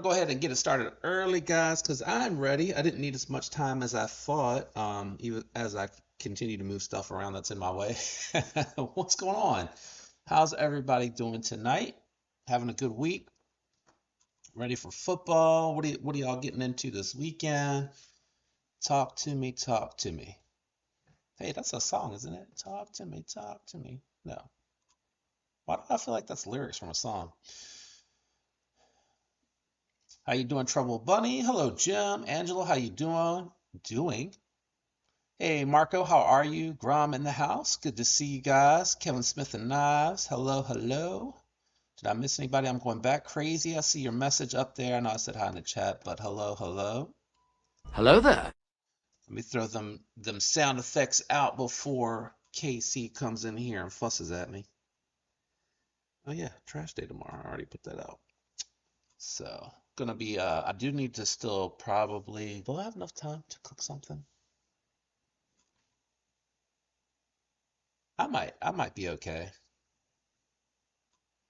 go ahead and get it started early, guys, because I'm ready. I didn't need as much time as I thought, even as I continue to move stuff around that's in my way. What's going on? How's everybody doing tonight? Having a good week? Ready for football? What are y'all getting into this weekend? Talk to me, talk to me. Hey, that's a song, isn't it? Talk to me, talk to me. No. Why do I feel like that's lyrics from a song? How you doing, Trouble Bunny? Hello, Jim. Angela, how you doing? Doing? Hey, Marco, how are you? Grom in the house. Good to see you guys. Kevin Smith and Knives. Hello, hello. Did I miss anybody? I'm going back crazy. I see your message up there. I know I said hi in the chat, but hello, hello. Hello there. Let me throw them sound effects out before KC comes in here and fusses at me. Oh yeah, trash day tomorrow. I already put that out. So, gonna be I do need to still probably, will I have enough time to cook something? I might be okay.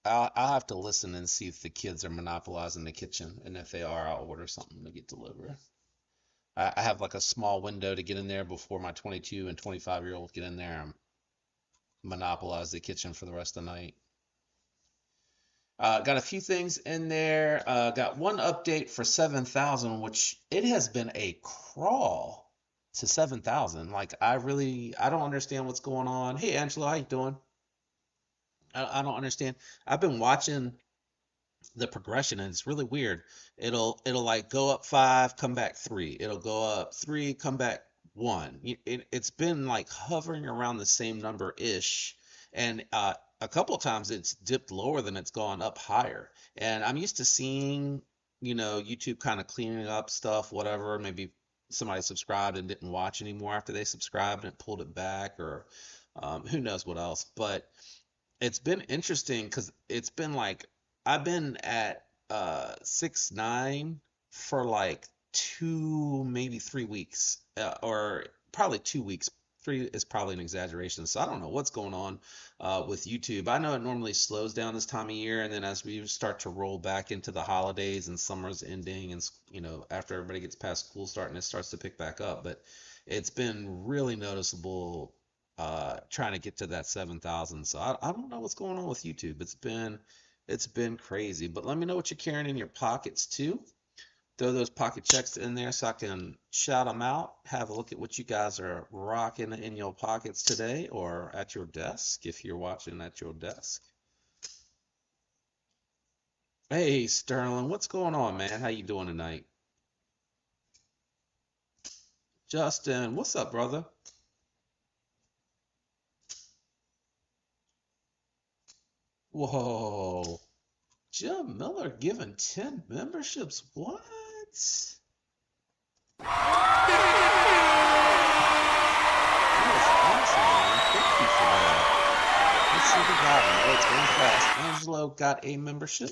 I'll have to listen and see if the kids are monopolizing the kitchen, and if they are, I'll order something to get delivered. I have like a small window to get in there before my 22 and 25-year-old get in there and monopolize the kitchen for the rest of the night. Got a few things in there. Got one update for 7,000, which it has been a crawl to 7,000. Like I don't understand what's going on. Hey Angela, how you doing? I don't understand. I've been watching the progression and it's really weird. It'll like go up five, come back three. It'll go up three, come back one. It's been like hovering around the same number ish, and a couple of times it's dipped lower than it's gone up higher. And I'm used to seeing, YouTube kind of cleaning up stuff, whatever. Maybe somebody subscribed and didn't watch anymore after they subscribed and it pulled it back, or who knows what else. But it's been interesting because it's been like I've been at 6'9" for like 2, maybe 3 weeks, or probably 2 weeks. Three is probably an exaggeration. So I don't know what's going on with YouTube. I know it normally slows down this time of year, and then as we start to roll back into the holidays and summer's ending, and after everybody gets past school starting, it starts to pick back up. But it's been really noticeable trying to get to that 7,000. So I don't know what's going on with YouTube. It's been crazy. But let me know what you're carrying in your pockets too. Throw those pocket checks in there so I can shout them out. Have a look at what you guys are rocking in your pockets today or at your desk if you're watching at your desk. Hey Sterling, what's going on, man? How you doing tonight? Justin, what's up, brother? Whoa. Jim Miller giving 10 memberships. What? That is awesome, man. Thank you for that. Let's see who got him. Oh, it's going fast. Angelo got a membership.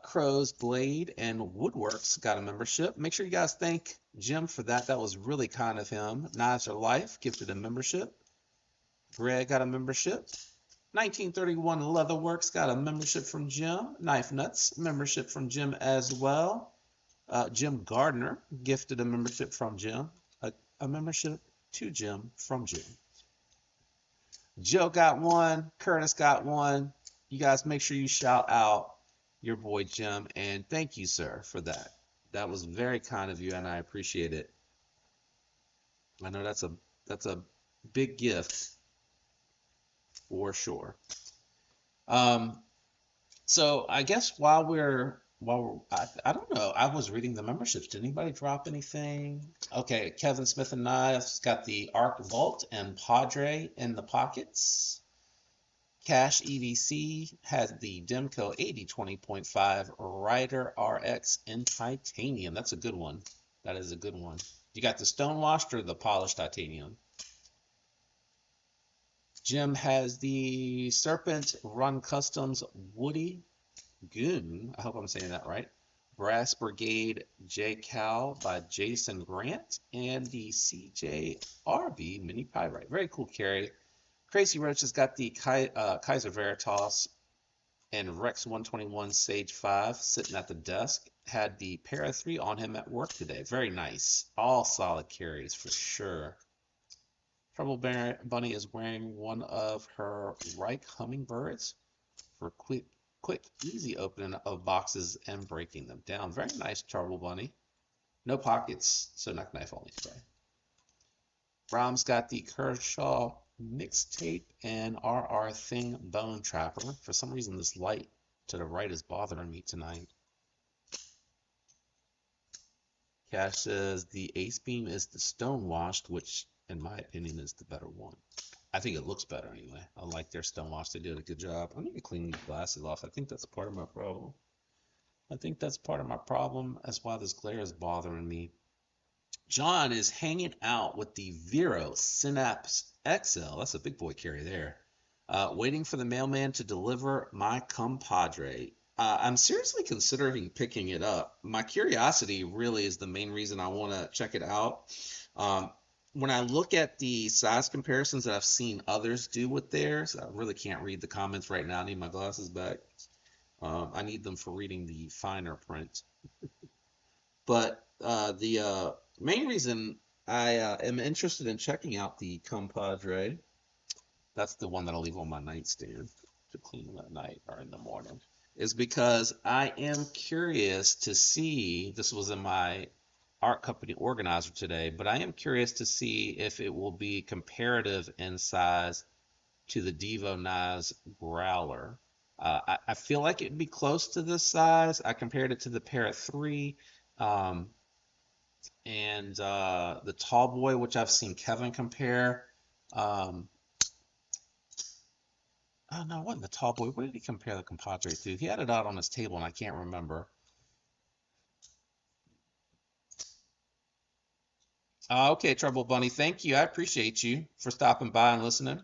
Crow's Blade and Woodworks got a membership. Make sure you guys thank Jim for that. That was really kind of him. Knives Are Life gifted a membership. Greg got a membership. 1931 Leatherworks got a membership from Jim. Knife Nuts, membership from Jim as well. Jim Gardner gifted a membership from Jim. A membership to Jim from Jim. Joe got one. Curtis got one. You guys make sure you shout out your boy Jim, and thank you, sir, for that. That was very kind of you, and I appreciate it. I know that's a big gift for sure. Um, so I guess I don't know. I was reading the memberships. Did anybody drop anything? Okay, Kevin Smith and Knives got the Arc Vault and Padre in the pockets. Cash EDC has the Demco 8020.5 Rider RX in titanium. That's a good one. That is a good one. You got the stonewashed or the polished titanium? Jim has the Serpent Run Customs Woody Goon. I hope I'm saying that right. Brass Brigade J Cal by Jason Grant, and the CJRB Mini Pyrite. Very cool carry. Crazy Roach has got the Kaiser Veritas And Rex 121 Sage 5 sitting at the desk had the Para 3 on him at work today. Very nice. All solid carries for sure. Trouble Bunny is wearing one of her Reich Hummingbirds for quick, easy opening of boxes and breaking them down. Very nice, Trouble Bunny. No pockets, so knife only today. Brahms got the Kershaw mixtape and RR Thing Bone Trapper. For some reason, this light to the right is bothering me tonight. Cash says the Ace Beam is the Stonewashed, which, in my opinion, is the better one. I think it looks better anyway. I like their Stonewashed. They did a good job. I need to clean these glasses off. I think that's part of my problem. That's why this glare is bothering me. John is hanging out with the Vero Synapse XL. That's a big boy carry there. Waiting for the mailman to deliver my compadre. I'm seriously considering picking it up. My curiosity really is the main reason I want to check it out. When I look at the size comparisons that I've seen others do with theirs, I really can't read the comments right now. I need my glasses back. I need them for reading the finer print. But the main reason I am interested in checking out the compadre, that's the one that I'll leave on my nightstand to clean at night or in the morning, is because I am curious to see, this was in my art company organizer today, but I am curious to see if it will be comparative in size to the Devo Nas Growler. I feel like it'd be close to this size. I compared it to the Para 3 and the Tall Boy, which I've seen Kevin compare. Oh no, it wasn't the Tall Boy. What did he compare the compadre to? He had it out on his table and I can't remember. Okay, Trouble Bunny, thank you. I appreciate you for stopping by and listening.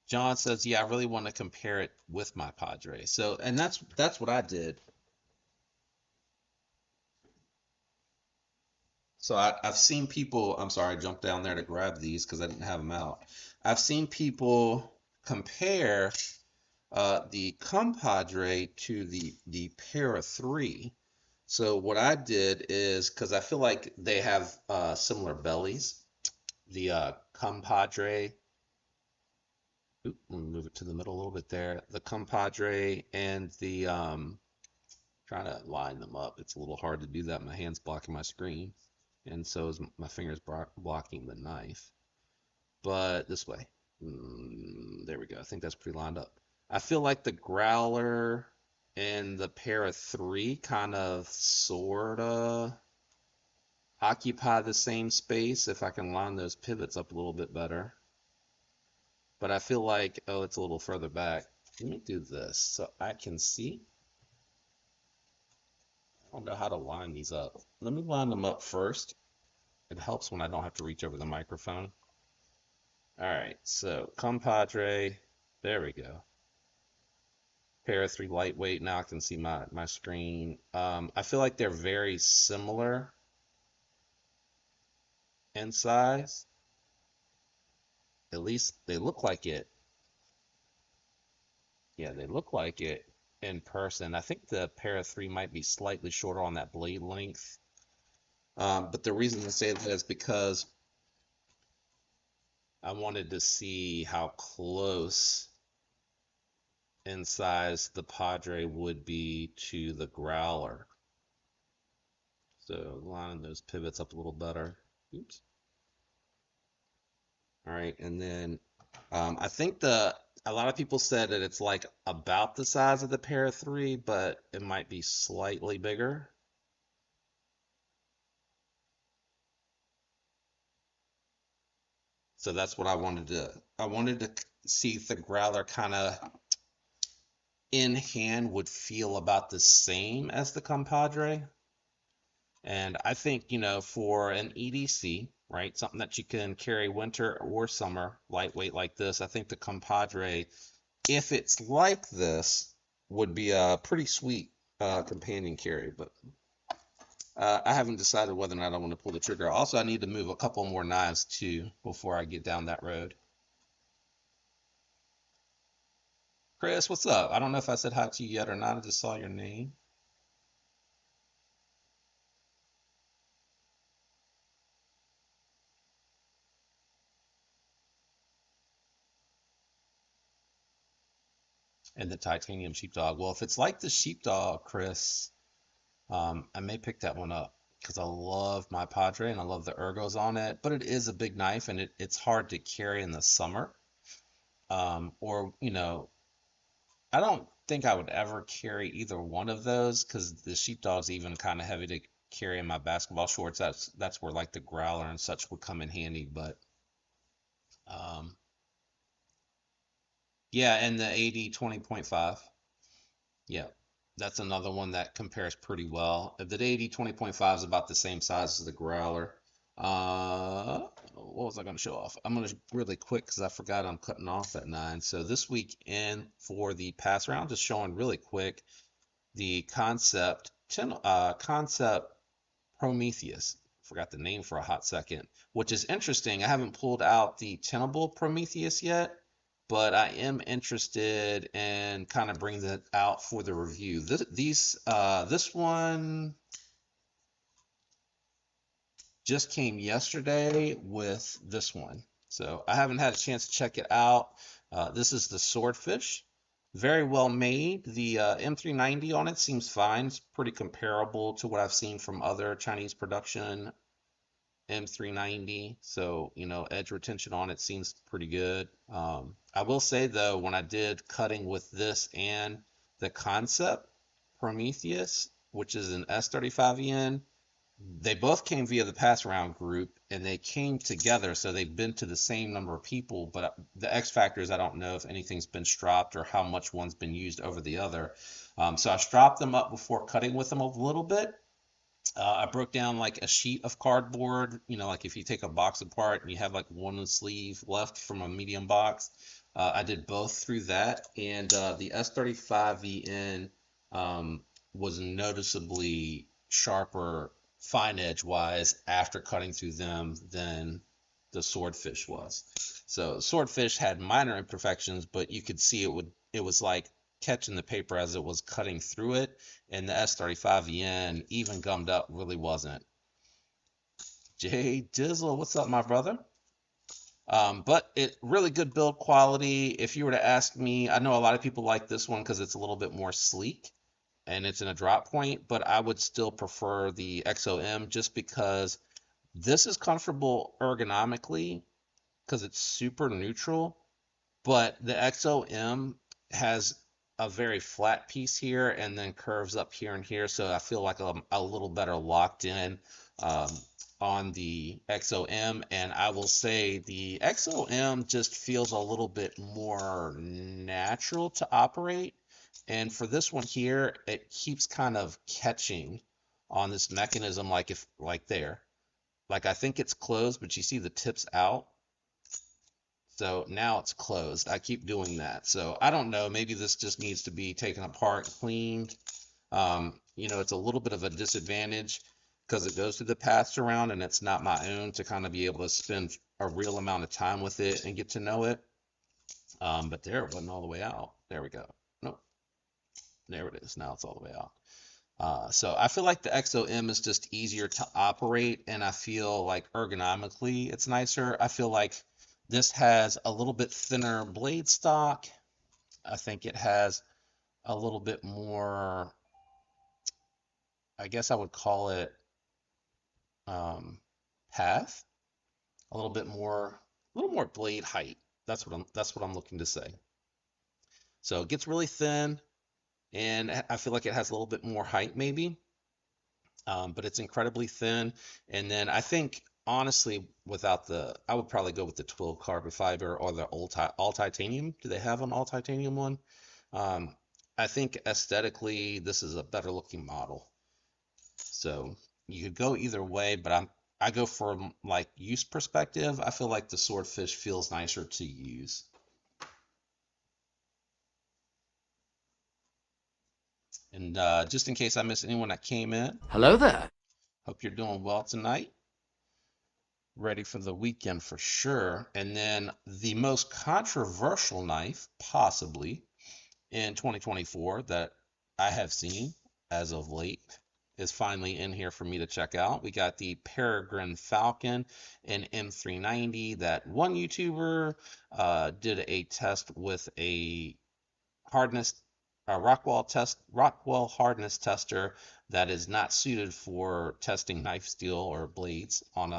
John says, "Yeah, I really want to compare it with my Padre." So, and that's what I did. So I've seen people. I'm sorry, I jumped down there to grab these because I didn't have them out. I've seen people compare the compadre to the Para 3. So what I did is, because I feel like they have similar bellies, the compadre. Oop, let me move it to the middle a little bit there. The compadre and the trying to line them up. It's a little hard to do that. My hand's blocking my screen, and so is my fingers blocking the knife. But this way, there we go. I think that's pretty lined up. I feel like the Growler and the Para 3 kind of sorta occupy the same space if I can line those pivots up a little bit better. But I feel like, oh, it's a little further back. Let me do this so I can see. I don't know how to line these up. Let me line them up first. It helps when I don't have to reach over the microphone. All right, so compadre, there we go. Para 3 lightweight. Now I can see my screen. I feel like they're very similar in size. At least they look like it. Yeah, they look like it in person. I think the Para 3 might be slightly shorter on that blade length. But the reason to say that is because I wanted to see how close in size the Padre would be to the Growler. So lining those pivots up a little better. Oops. All right, and then I think a lot of people said that it's like about the size of the Para 3, but it might be slightly bigger. So that's what I wanted to see if the Growler kind of in hand would feel about the same as the Compadre. And I think, for an EDC, right, something that you can carry winter or summer, lightweight like this, I think the Compadre, if it's like this, would be a pretty sweet companion carry. But I haven't decided whether or not I want to pull the trigger. Also, I need to move a couple more knives too before I get down that road. Chris, what's up? I don't know if I said hi to you yet or not. I just saw your name. And the titanium sheepdog. Well, if it's like the sheepdog, Chris, I may pick that one up because I love my Padre and I love the ergos on it. But it is a big knife and it's hard to carry in the summer. Or, I don't think I would ever carry either one of those because the sheepdog's even kind of heavy to carry in my basketball shorts. That's where like the growler and such would come in handy. But um, yeah, and the AD 20.5. Yeah, that's another one that compares pretty well. The AD 20.5 is about the same size as the growler. What was I going to show off? I'm going to really quick because I forgot I'm cutting off at 9. So this week in for the pass round, just showing really quick the concept Prometheus. Forgot the name for a hot second, which is interesting. I haven't pulled out the Tenable Prometheus yet, but I am interested in kind of bringing that out for the review. This one just came yesterday with this one, so I haven't had a chance to check it out. This is the Swordfish. Very well made. The M390 on it seems fine. It's pretty comparable to what I've seen from other Chinese production M390. So, edge retention on it seems pretty good. I will say though, when I did cutting with this and the Concept Prometheus, which is an S35EN, they both came via the pass round group and they came together. So they've been to the same number of people, but the X factor is I don't know if anything's been stropped or how much one's been used over the other. So I stropped them up before cutting with them a little bit. I broke down like a sheet of cardboard, like if you take a box apart and you have like one sleeve left from a medium box. I did both through that, and the S35VN was noticeably sharper, fine edge wise, after cutting through them than the Swordfish was. So Swordfish had minor imperfections, but you could see it was like catching the paper as it was cutting through it, and the S35VN, even gummed up, really wasn't. Jay Dizzle, what's up, my brother? But it really good build quality. If you were to ask me, I know a lot of people like this one because it's a little bit more sleek and it's in a drop point, but I would still prefer the XOM just because this is comfortable ergonomically because it's super neutral, but the XOM has a very flat piece here and then curves up here and here, so I feel like I'm a little better locked in um, on the XOM. And I will say the XOM just feels a little bit more natural to operate. And for this one here, it keeps kind of catching on this mechanism, like there. Like I think it's closed, but you see the tips out. So now it's closed. I keep doing that. So I don't know. Maybe this just needs to be taken apart, cleaned. It's a little bit of a disadvantage because it goes through the pass around and it's not my own to kind of be able to spend a real amount of time with it and get to know it. But there, it wasn't all the way out. There we go. Nope. There it is. Now it's all the way out. So I feel like the XOM is just easier to operate, and I feel like ergonomically it's nicer. I feel like this has a little bit thinner blade stock. I think it has a little bit more, I guess I would call it um, path, a little more blade height. That's what I'm looking to say. So it gets really thin, and I feel like it has a little bit more height maybe. But it's incredibly thin. And then I think honestly, I would probably go with the 12 carbon fiber or the all titanium. Do they have an all titanium one? Um, I think aesthetically, this is a better looking model. So you could go either way, but I go from like use perspective. I feel like the Swordfish feels nicer to use. And just in case I miss anyone that came in, Hello there. Hope you're doing well tonight. Ready for the weekend for sure. And then the most controversial knife, possibly, in 2024 that I have seen as of late is finally in here for me to check out. We got the Peregrine Falcon in M390 that one YouTuber did a test with a hardness Rockwell hardness tester that is not suited for testing knife steel or blades on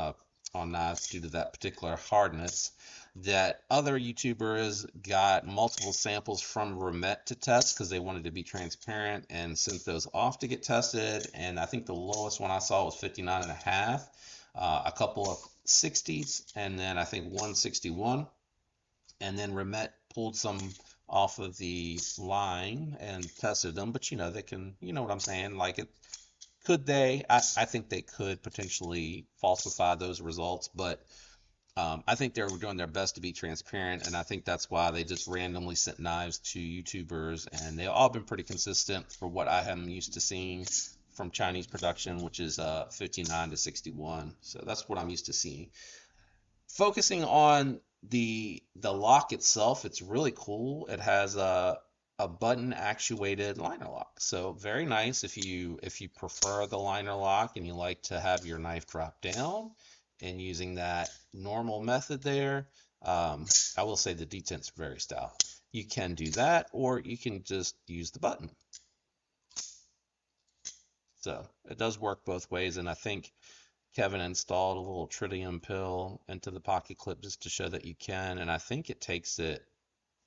knives due to that particular hardness. That other YouTubers got multiple samples from Remet to test because they wanted to be transparent and sent those off to get tested. And I think the lowest one I saw was 59 and a half, a couple of 60s, and then I think 161. And then Remet pulled some off of the line and tested them, but they can, you know what I'm saying? Like could they? I think they could potentially falsify those results, but I think they were doing their best to be transparent, and I think that's why they just randomly sent knives to YouTubers, and they've all been pretty consistent for what I am used to seeing from Chinese production, which is 59 to 61. So that's what I'm used to seeing. Focusing on the lock itself, it's really cool. It has a button actuated liner lock. So very nice if you prefer the liner lock and you like to have your knife drop down and using that normal method there. I will say the detent's very stout. You can do that, or you can just use the button. So it does work both ways, and I think Kevin installed a little tritium pill into the pocket clip just to show that you can, and I think it takes it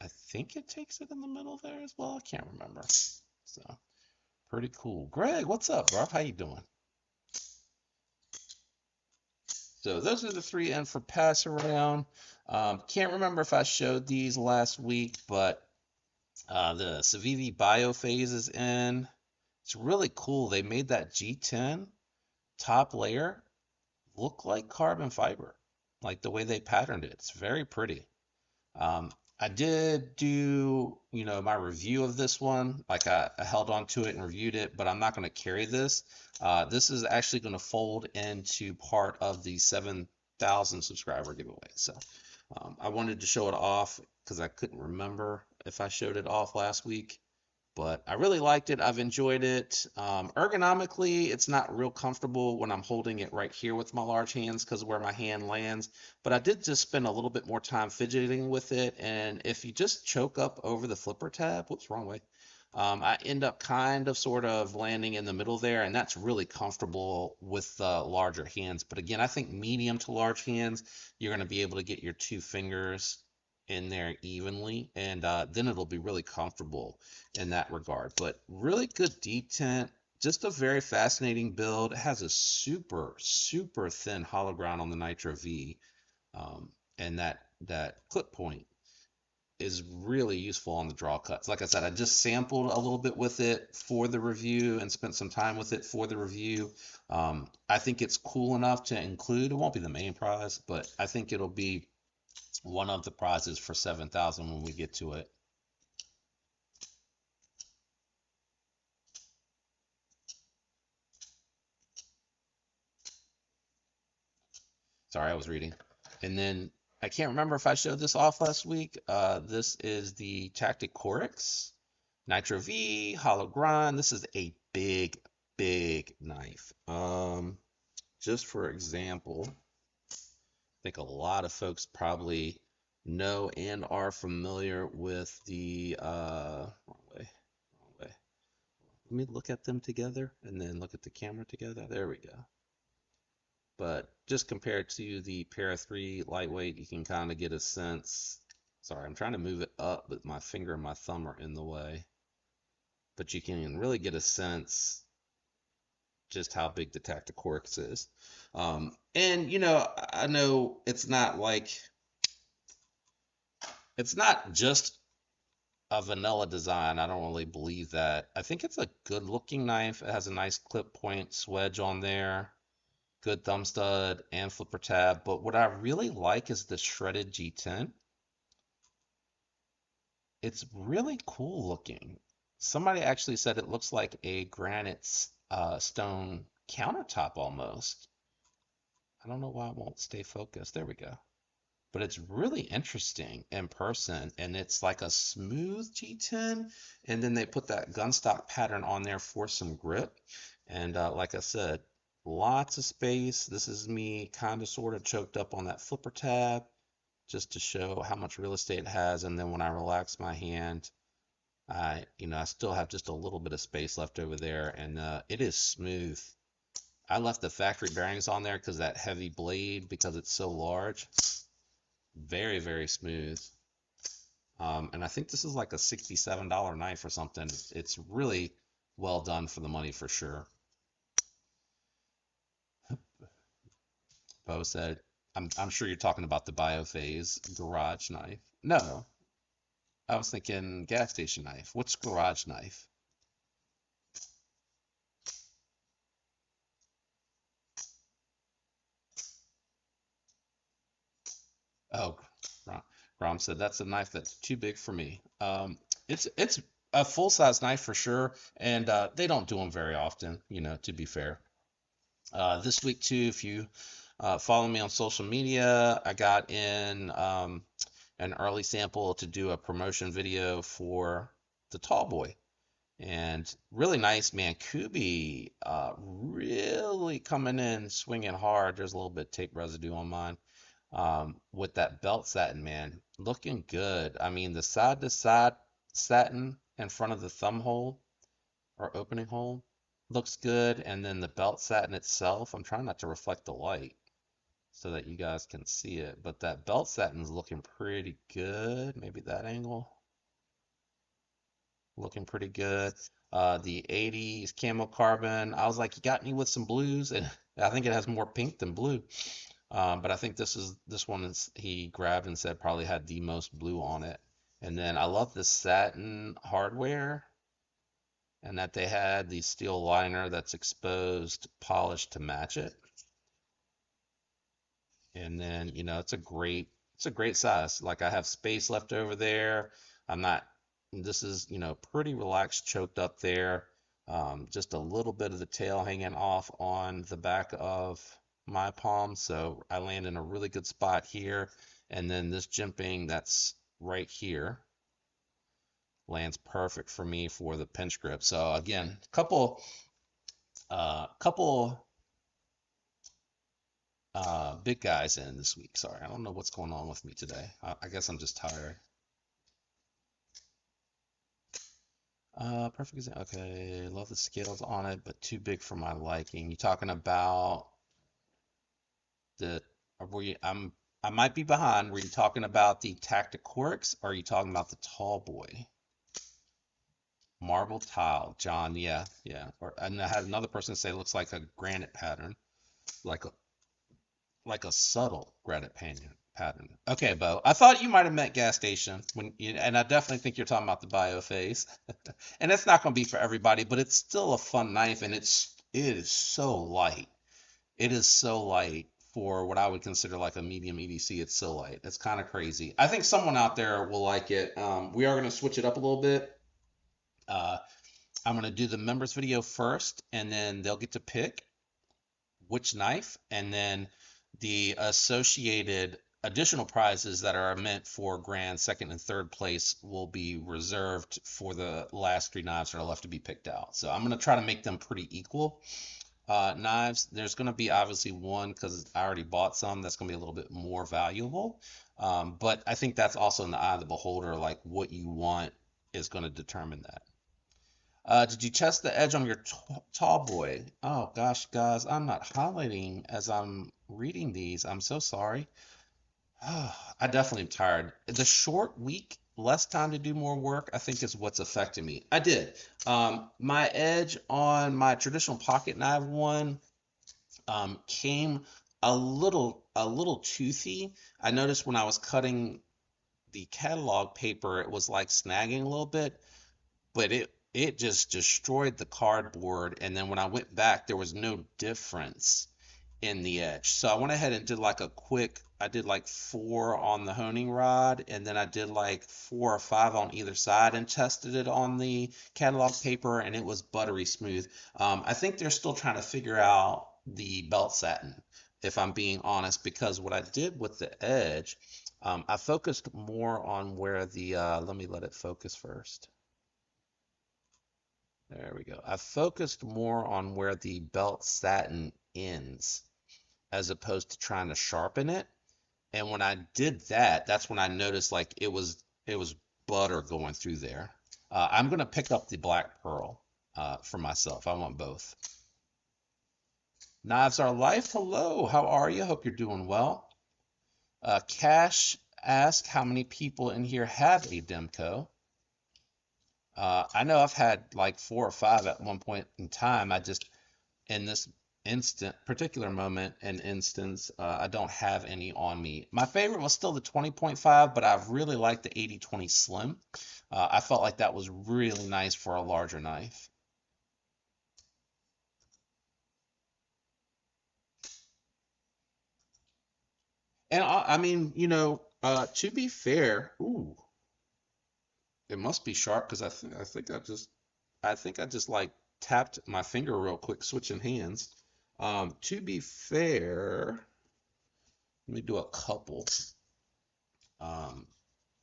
in the middle there as well. I can't remember. So pretty cool. Greg, what's up, bro? How you doing? So those are the three in for pass around. Can't remember if I showed these last week, but the Civivi Biophase is in. It's really cool. They made that G10 top layer look like carbon fiber, like the way they patterned it. It's very pretty. I did do, my review of this one. Like I held on to it and reviewed it, but I'm not going to carry this. This is actually going to fold into part of the 7,000 subscriber giveaway. So I wanted to show it off because I couldn't remember if I showed it off last week. But I really liked it. I've enjoyed it. Ergonomically, it's not real comfortable when I'm holding it right here with my large hands because of where my hand lands. But I did just spend a little bit more time fidgeting with it. And if you just choke up over the flipper tab, whoops, wrong way. I end up kind of sort of landing in the middle there, and that's really comfortable with larger hands. But again, I think medium to large hands, you're going to be able to get your two fingers in there evenly, and then it'll be really comfortable in that regard. But really good detent, just a very fascinating build. It has a super, super thin hollow ground on the Nitro V, and that clip point is really useful on the draw cuts. Like I said, I just sampled a little bit with it for the review and spent some time with it for the review. I think it's cool enough to include. It won't be the main prize, but I think it'll be one of the prizes for 7,000 when we get to it. Sorry, I was reading. And then I can't remember if I showed this off last week. This is the Tactic Coryx Nitro V hollow grind. This is a big, big knife. Just for example, I think a lot of folks probably know and are familiar with the wrong way. Let me look at them together and then look at the camera together. There we go. But just compared to the Para 3 lightweight, you can kind of get a sense. Sorry, I'm trying to move it up, but my finger and my thumb are in the way. But you can really get a sense just how big the Tactic Coryx is. And, I know it's not just a vanilla design. I don't really believe that. I think it's a good looking knife. It has a nice clip point swedge on there. Good thumb stud and flipper tab. But what I really like is the shredded G10. It's really cool looking. Somebody actually said it looks like a granite stone countertop almost. I don't know why it won't stay focused. There we go. But it's really interesting in person, and it's like a smooth G10, and then they put that gunstock pattern on there for some grip. And like I said, lots of space. This is me kind of sort of choked up on that flipper tab just to show how much real estate it has. And then when I relax my hand, I still have just a little bit of space left over there, and it is smooth. I left the factory bearings on there because that heavy blade, because it's so large, very, very smooth. And I think this is like a $67 knife or something. It's really well done for the money for sure. Bo said, I'm sure you're talking about the Biophase garage knife. No, I was thinking gas station knife. What's garage knife? Oh, Rom said that's a knife that's too big for me. It's a full size knife for sure, and they don't do them very often, to be fair. This week too, if you follow me on social media, I got in an early sample to do a promotion video for the Tallboy. And really nice, man. Kubi really coming in swinging hard. There's a little bit of tape residue on mine. With that belt satin, man, looking good. I mean, the side to side satin in front of the thumb hole or opening hole looks good. And then the belt satin itself, I'm trying not to reflect the light so that you guys can see it. But that belt satin is looking pretty good. Maybe that angle. Looking pretty good. The 80s camo carbon. I was like, you got me with some blues, and I think it has more pink than blue. But I think this one is he grabbed and said probably had the most blue on it. And then I love the satin hardware, and that they had the steel liner that's exposed, polished to match it. And then, it's a great size. Like I have space left over there. I'm not, this is, pretty relaxed, choked up there. Just a little bit of the tail hanging off on the back of my palm. So I land in a really good spot here. And then this jimping that's right here lands perfect for me for the pinch grip. So again, couple big guys in this week. Sorry, I don't know what's going on with me today. I guess I'm just tired. Perfect example. Okay, love the scales on it, but too big for my liking. You talking about the? I might be behind. Were you talking about the Tacticorix, or are you talking about the Tallboy? Marble tile, John. Yeah, yeah. And I had another person say it looks like a granite pattern, like a subtle granite pattern. Okay, Bo. I thought you might have meant gas station and I definitely think you're talking about the Biophase. And it's not going to be for everybody, but it's still a fun knife, and it is so light. It is so light for what I would consider like a medium EDC. It's so light. It's kind of crazy. I think someone out there will like it. We are going to switch it up a little bit. Uh, I'm going to do the members video first, and then they'll get to pick which knife, and then the associated additional prizes that are meant for grand, second, and third place will be reserved for the last three knives that are left to be picked out. So I'm going to try to make them pretty equal knives. There's going to be obviously one, because I already bought some, that's going to be a little bit more valuable. But I think that's also in the eye of the beholder, like what you want is going to determine that. Did you test the edge on your Tallboy? Oh gosh, guys, I'm not highlighting as I'm reading these. I'm so sorry. I definitely am tired. The short week, less time to do more work, I think is what's affecting me. I did. My edge on my traditional pocket knife one came a little toothy. I noticed when I was cutting the catalog paper, it was like snagging a little bit, but it just destroyed the cardboard. And then when I went back, there was no difference in the edge. So I went ahead and did like a quick I did like 4 on the honing rod, and then I did like 4 or 5 on either side and tested it on the catalog paper, and it was buttery smooth. I think they're still trying to figure out the belt satin, if I'm being honest, because what I did with the edge, I focused more on where the, let me let it focus first. There we go. I focused more on where the belt satin ends as opposed to trying to sharpen it. And when I did that, that's when I noticed like it was butter going through there. I'm gonna pick up the black pearl for myself. I want both. Knives Are Life. Hello, how are you? Hope you're doing well. Cash asked how many people in here have a Demco. I know I've had like 4 or 5 at one point in time. I just in this particular moment and instance, I don't have any on me. My favorite was still the 20.5, but I really liked the 80/20 Slim. I felt like that was really nice for a larger knife. And I mean, to be fair, ooh, it must be sharp because I think I just like tapped my finger real quick, switching hands. To be fair, let me do a couple. Um,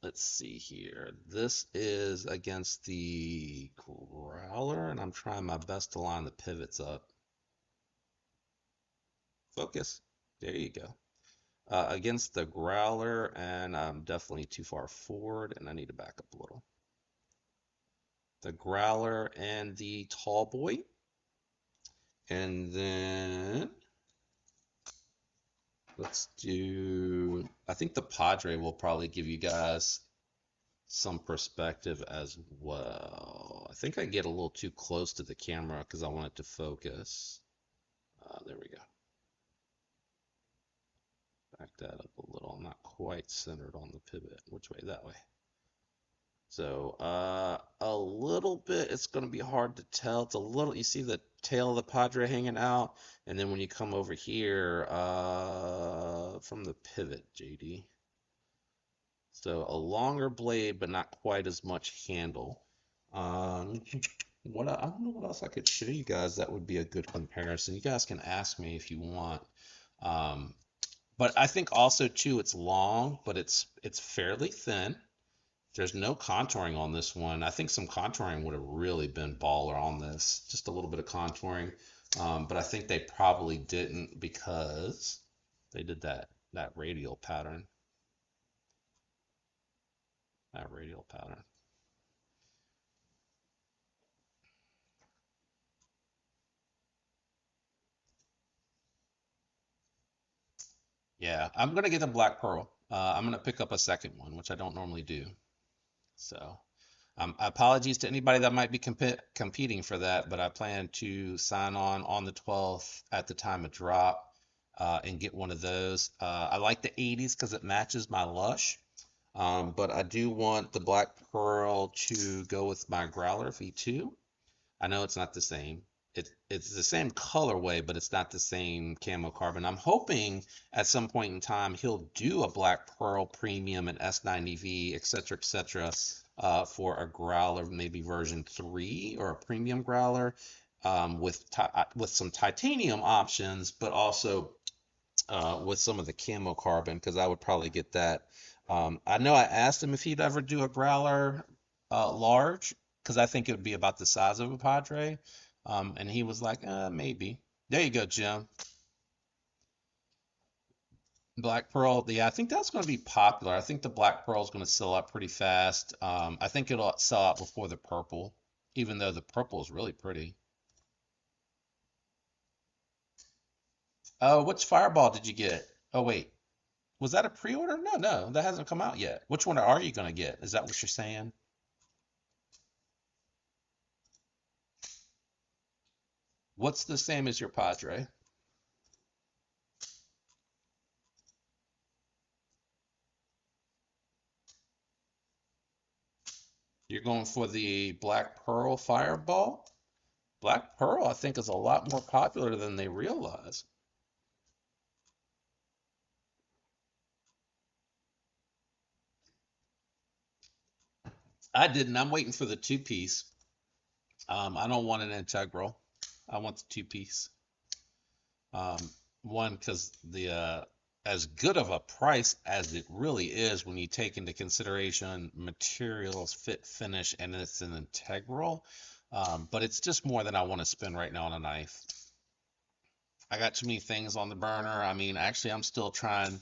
let's see here. This is against the Growler, and I'm trying my best to line the pivots up. Focus. There you go. Against the Growler, and I'm definitely too far forward, and I need to back up a little. The Growler and the Tall Boy. And then let's do, I think the Padre will probably give you guys some perspective as well. I think I get a little too close to the camera because I want it to focus. There we go. Back that up a little. I'm not quite centered on the pivot. Which way? That way. So a little bit, it's going to be hard to tell. It's a little, you see the tail of the Padre hanging out, and then when you come over here from the pivot, JD. So a longer blade, but not quite as much handle. I don't know what else I could show you guys that would be a good comparison. You guys can ask me if you want. Um, but I think also too, it's long, but it's fairly thin. There's no contouring on this one. I think some contouring would have really been baller on this. Just a little bit of contouring. But I think they probably didn't because they did that radial pattern. That radial pattern. Yeah, I'm gonna get the black pearl. I'm gonna pick up a second one, which I don't normally do. So, apologies to anybody that might be competing for that, but I plan to sign on the 12th at the time of drop and get one of those. I like the 80s because it matches my Lush, but I do want the Black Pearl to go with my Growler V2. I know it's not the same. It's the same colorway, but it's not the same camo carbon. I'm hoping at some point in time he'll do a Black Pearl Premium and S90V, etc., for a Growler, maybe version 3 or a premium Growler, with some titanium options, but also with some of the camo carbon, because I would probably get that. I know I asked him if he'd ever do a Growler large, because I think it would be about the size of a Padre. And he was like, maybe. There you go, Jim. Black Pearl, yeah, I think that's going to be popular. I think the Black Pearl is going to sell out pretty fast. I think it'll sell out before the purple, even though the purple is really pretty. Oh, which Fireball did you get? Oh, wait. Was that a pre-order? No, no, that hasn't come out yet. Which one are you going to get? Is that what you're saying? What's the same as your Padre? You're going for the Black Pearl Fireball? Black Pearl, I think, is a lot more popular than they realize. I didn't. I'm waiting for the two piece. I don't want an integral. I want the two piece. Um, one, because the as good of a price as it really is when you take into consideration materials, fit, finish, and it's an integral. But it's just more than I want to spend right now on a knife. I got too many things on the burner. I mean, actually, I'm still trying.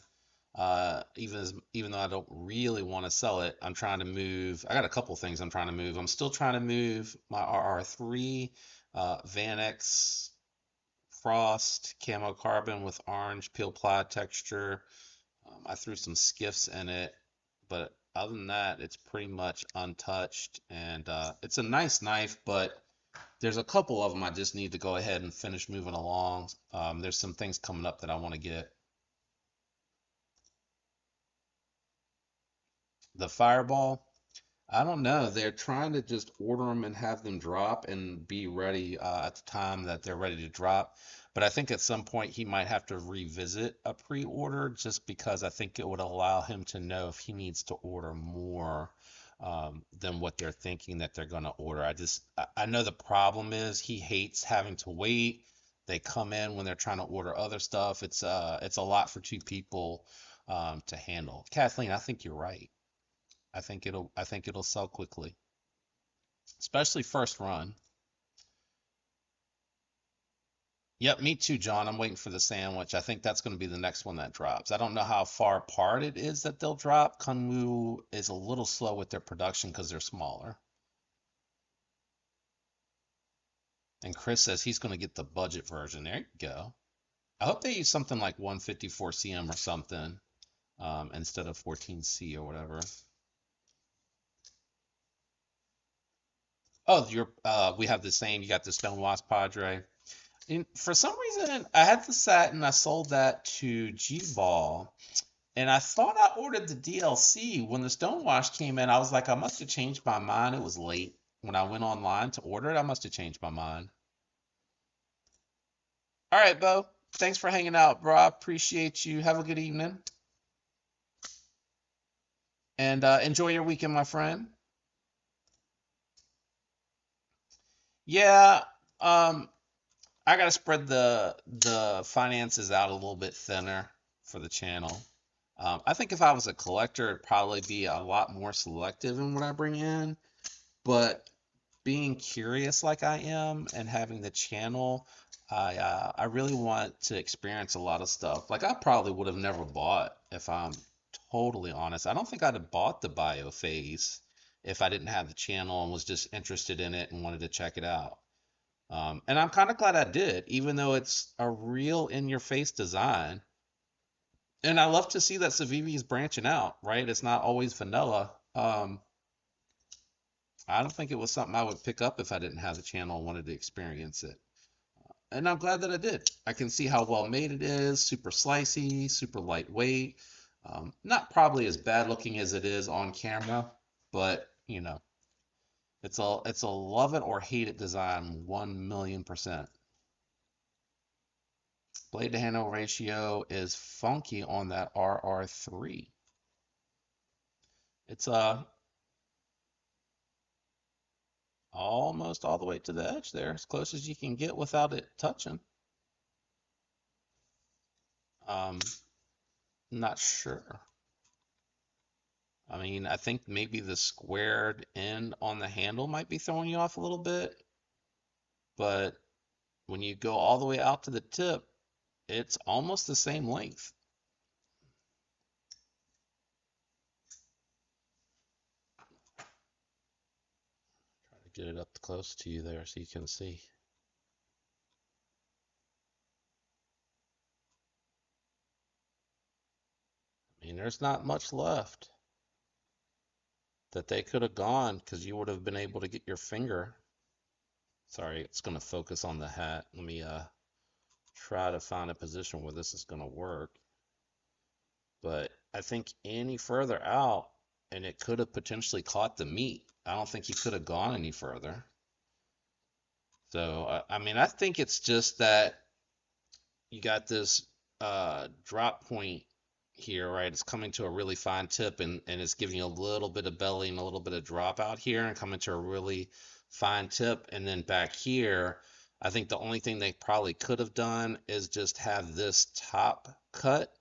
Even though I don't really want to sell it, I'm trying to move. I got a couple things I'm trying to move. I'm still trying to move my RR3, Vanex Frost camo carbon with orange peel ply texture. I threw some skiffs in it, but other than that, it's pretty much untouched. And it's a nice knife, but there's a couple of them I just need to go ahead and finish moving along. There's some things coming up that I want to get. The Fireball, I don't know. They're trying to just order them and have them drop and be ready at the time that they're ready to drop. But I think at some point he might have to revisit a pre-order just because I think it would allow him to know if he needs to order more than what they're thinking that they're going to order. I know the problem is he hates having to wait. They come in when they're trying to order other stuff. It's a lot for two people to handle. Kathleen, I think you're right. I think it'll sell quickly, especially first run. Yep, me too, John. I'm waiting for the sandwich. I think that's going to be the next one that drops. I don't know how far apart it is that they'll drop. Kunwu is a little slow with their production because they're smaller. And Chris says he's going to get the budget version. There you go. I hope they use something like 154 cm or something instead of 14C or whatever. Oh, we have the same. You got the Stonewasp Padre. And for some reason, I had the set and I sold that to G-Ball. And I thought I ordered the DLC. When the Stonewash came in, I was like, I must have changed my mind. It was late. When I went online to order it, I must have changed my mind. All right, Bo. Thanks for hanging out, bro. I appreciate you. Have a good evening. And enjoy your weekend, my friend. Yeah, um, I gotta spread the finances out a little bit thinner for the channel. I think if I was a collector, it'd probably be a lot more selective in what I bring in. But being curious like I am and having the channel, I really want to experience a lot of stuff. Like I probably would have never bought, if I'm totally honest. I don't think I'd have bought the Biophase if I didn't have the channel and was just interested in it and wanted to check it out. And I'm kind of glad I did, even though it's a real in-your-face design. And I love to see that Civivi is branching out, right? It's not always vanilla. I don't think it was something I would pick up if I didn't have the channel and wanted to experience it. And I'm glad that I did. I can see how well made it is, super slicey, super lightweight. Not probably as bad looking as it is on camera, but it's a love it or hate it design 1,000,000%. Blade to handle ratio is funky on that RR3. It's almost all the way to the edge there, as close as you can get without it touching. Um, Not sure. I mean, I think maybe the squared end on the handle might be throwing you off a little bit, but when you go all the way out to the tip, it's almost the same length. Try to get it up close to you there so you can see. I mean, there's not much left that they could have gone because you would have been able to get your finger. Sorry, it's going to focus on the hat. Let me try to find a position where this is going to work. But I think any further out, and it could have potentially caught the meat. I don't think he could have gone any further. So, I mean, I think it's just that you got this drop point here, right? It's coming to a really fine tip and it's giving you a little bit of belly and a little bit of drop out here and coming to a really fine tip. And then back here, I think the only thing they probably could have done is just have this top cut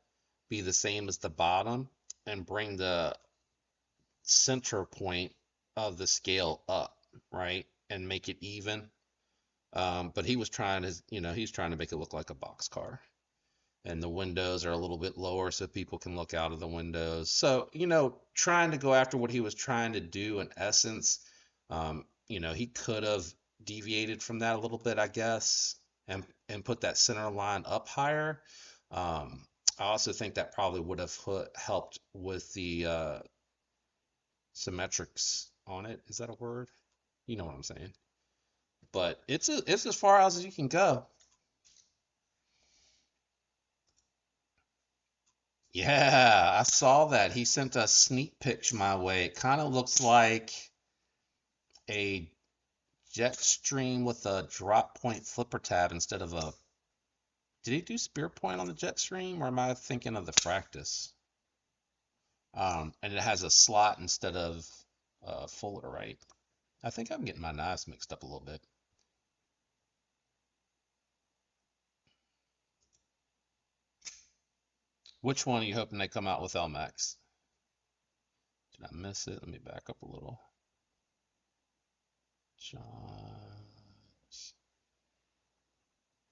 be the same as the bottom and bring the center point of the scale up, right? And make it even. But he was trying to, he's trying to make it look like a box car. And the windows are a little bit lower so people can look out of the windows. So, trying to go after what he was trying to do in essence, he could have deviated from that a little bit, I guess, and put that center line up higher. I also think that probably would have helped with the symmetrics on it. Is that a word? You know what I'm saying. But it's as far out as you can go. Yeah, I saw that. He sent a sneak picture my way. It kind of looks like a Jetstream with a drop point flipper tab instead of a. Did he do spear point on the Jetstream, or am I thinking of the Fractus? And it has a slot instead of fuller, right? I think I'm getting my knives mixed up a little bit. Which one are you hoping they come out with LMAX? Did I miss it? Let me back up a little. John.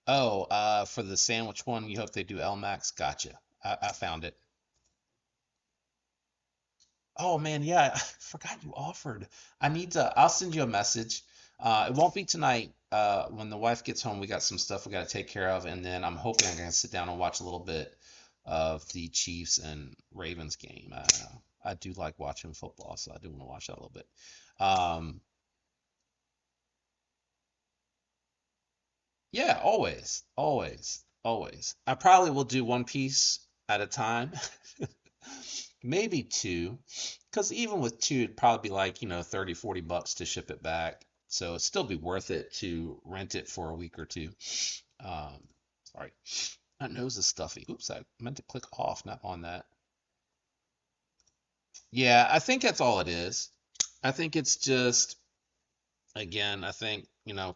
Oh, for the sandwich one, you hope they do LMAX? Gotcha. I found it. Oh man, yeah, I forgot you offered. I'll send you a message. It won't be tonight. When the wife gets home, we got some stuff we got to take care of, and then I'm hoping I can sit down and watch a little bit of the Chiefs and Ravens game. I do like watching football, so I do want to watch that a little bit. Um, yeah, always, always, always. I probably will do one piece at a time. Maybe two, because even with two, it'd probably be like, 30, $40 to ship it back. So it'd still be worth it to rent it for a week or two. Um, sorry, my nose is stuffy. Oops, I meant to click off, not on that. Yeah, I think that's all it is. I think it's just, again, I think,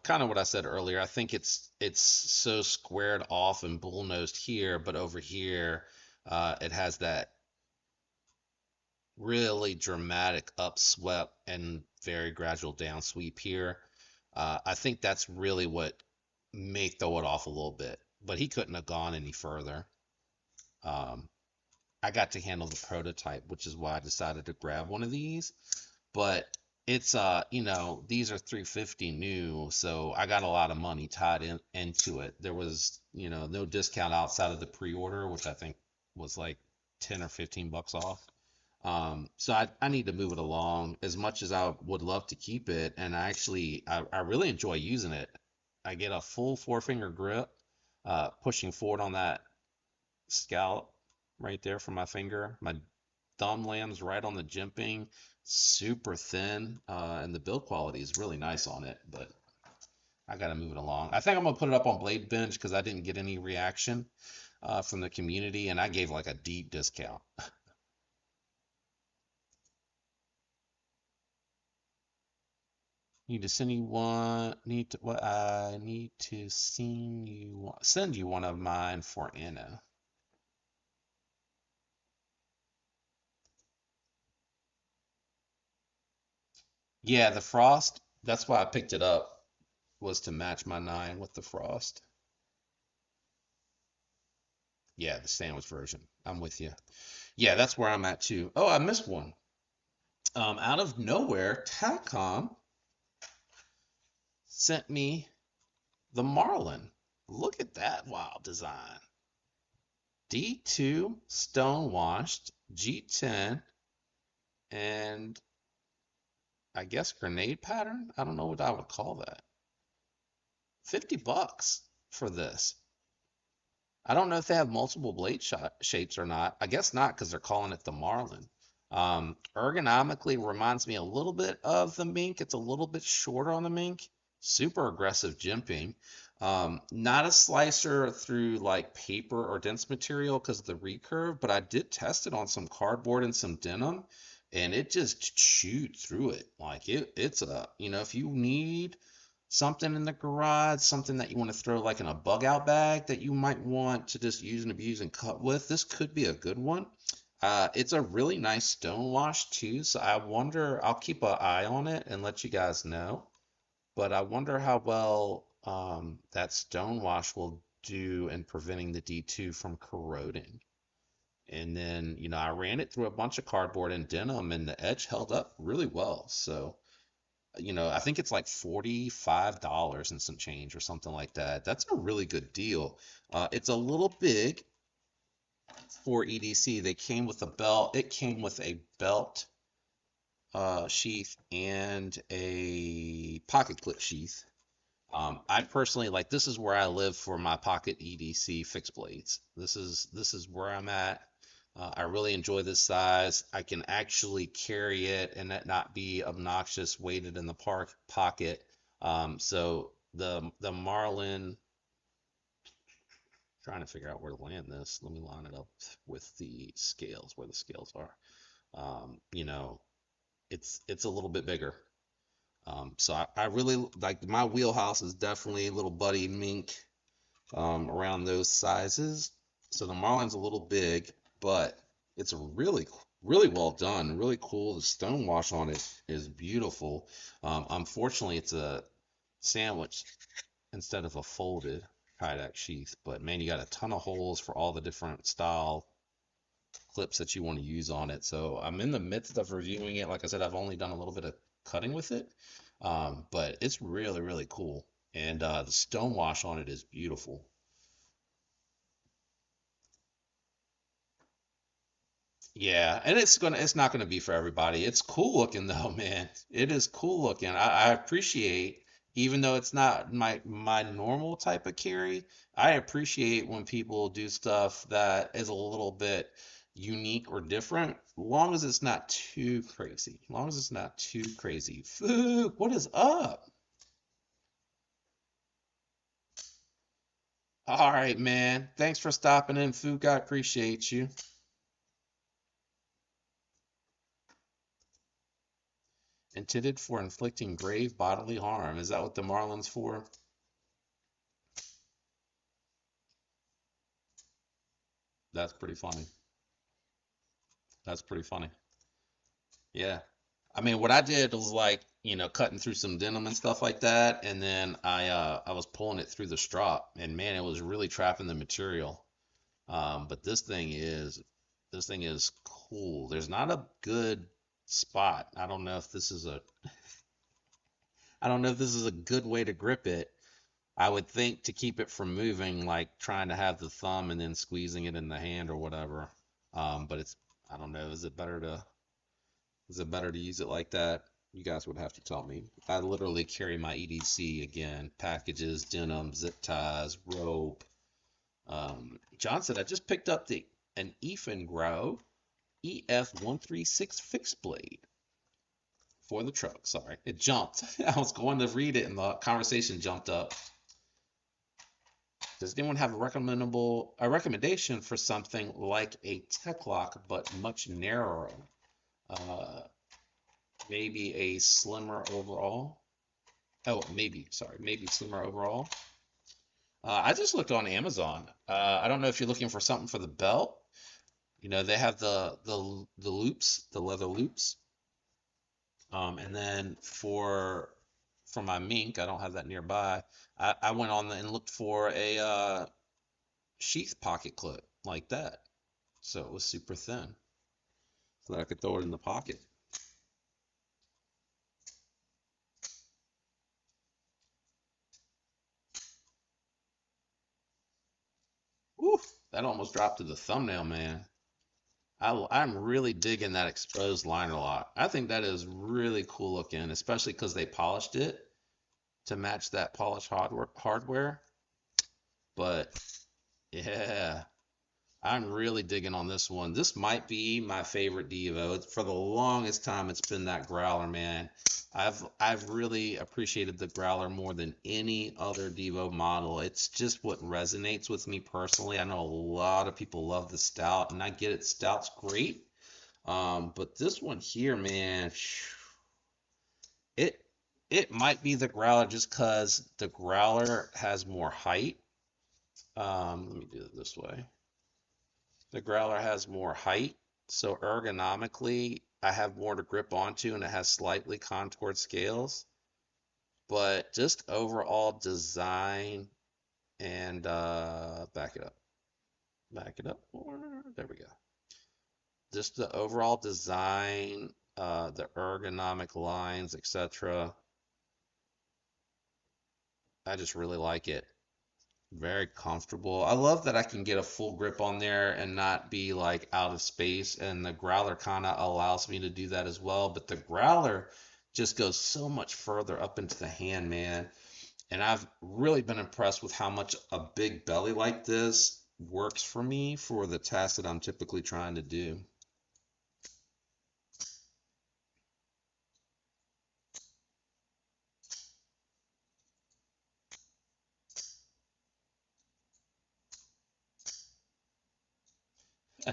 kind of what I said earlier. I think it's so squared off and bull-nosed here, but over here, it has that really dramatic upswept and very gradual downsweep here. I think that's really what may throw it off a little bit, but he couldn't have gone any further. Um, I got to handle the prototype, which is why I decided to grab one of these. But it's these are 350 new, so I got a lot of money tied into it. There was, no discount outside of the pre-order, which I think was like 10 or $15 off. So I need to move it along as much as I would love to keep it. And I really enjoy using it. I get a full four-finger grip, pushing forward on that scallop right there from my finger. My thumb lands right on the jimping, super thin, and the build quality is really nice on it, but I gotta move it along. I think I'm gonna put it up on Blade Bench because I didn't get any reaction from the community, and I gave like a deep discount. Need to send you one. Need to what? I need to send you one of mine for Anna. Yeah, the frost. That's why I picked it up, was to match my 9 with the frost. Yeah, the sandwich version. I'm with you. Yeah, that's where I'm at too. Oh, I missed one. Out of nowhere, Talcom sent me the Marlin. Look at that wild design. D2 stonewashed, G10, and I guess grenade pattern? I don't know what I would call that. $50 for this. I don't know if they have multiple blade shapes or not. I guess not because they're calling it the Marlin. Ergonomically reminds me a little bit of the Mink. It's a little bit shorter on the Mink. Super aggressive jimping. Not a slicer through like paper or dense material because of the recurve, but I did test it on some cardboard and some denim, and it just chewed through it. Like it's a, if you need something in the garage, something that you want to throw like in a bug out bag that you might want to just use and abuse and cut with, this could be a good one. It's a really nice stone wash too, so I wonder, I'll keep an eye on it and let you guys know. But I wonder how well that stone wash will do in preventing the D2 from corroding. And then, I ran it through a bunch of cardboard and denim, and the edge held up really well. So, I think it's like $45 and some change or something like that. That's a really good deal. It's a little big for EDC. They came with a belt. It came with a belt sheath and a pocket clip sheath. I personally like, this is where I live for my pocket EDC fixed blades. This is where I'm at. I really enjoy this size. I can actually carry it and it not be obnoxious weighted in the pocket. So the Marlin, trying to figure out where to land this. Let me line it up with the scales, where the scales are. You know, it's a little bit bigger. So I really like, my wheelhouse is definitely little buddy mink around those sizes. So the Marlin's a little big, but it's really well done, really cool. The stone wash on it is beautiful. Unfortunately, it's a sandwich instead of a folded Kydex sheath, but man, you got a ton of holes for all the different style clips that you want to use on it. So I'm in the midst of reviewing it. Like I said, I've only done a little bit of cutting with it, but it's really, really cool. And the stone wash on it is beautiful. Yeah, and it's not gonna be for everybody. It's cool looking though, man. It is cool looking. I appreciate, even though it's not my normal type of carry, I appreciate when people do stuff that is a little bit unique or different, long as it's not too crazy. Long as it's not too crazy. Food, what is up? All right, man. Thanks for stopping in, Food guy. Appreciate you. Intended for inflicting grave bodily harm. Is that what the Marlin's for? That's pretty funny. That's pretty funny. Yeah. I mean, what I did was like, cutting through some denim and stuff like that, and then I was pulling it through the strop, and man, it was really trapping the material. But this thing is cool. There's not a good spot. I don't know if this is a good way to grip it. I would think to keep it from moving, like trying to have the thumb and then squeezing it in the hand or whatever. But I don't know. Is it better to use it like that? You guys would have to tell me. I literally carry my EDC again, packages, denim, zip ties, rope. John said I just picked up an Efengrow EF136 fixed blade for the truck. Sorry, it jumped. I was going to read it and the conversation jumped up. Does anyone have a recommendation for something like a Tech Lock but much narrower? Uh, Maybe a slimmer overall. Oh, maybe slimmer overall. I just looked on Amazon. I don't know if you're looking for something for the belt. They have the loops, the leather loops. And then for my mink, I don't have that nearby. I went on and looked for a sheath pocket clip like that. So it was super thin, so that I could throw it in the pocket. Woo, that almost dropped to the thumbnail, man. I'm really digging that exposed liner lock. I think that is really cool looking, especially because they polished it to match that polished hardware. But yeah, I'm really digging on this one. This might be my favorite Devo. For the longest time, it's been that Growler, man. I've really appreciated the Growler more than any other Devo model. It's just what resonates with me personally. I know a lot of people love the Stout, and I get it. Stout's great. But this one here, man, it it might be the Growler just because the Growler has more height. Let me do it this way. The Growler has more height, so ergonomically, I have more to grip onto, and it has slightly contoured scales. But just overall design and back it up more. There we go. Just the overall design, the ergonomic lines, etc. I just really like it. Very comfortable. I love that I can get a full grip on there and not be like out of space. And the Growler kind of allows me to do that as well. But the Growler just goes so much further up into the hand, man. And I've really been impressed with how much a big belly like this works for me for the task that I'm typically trying to do.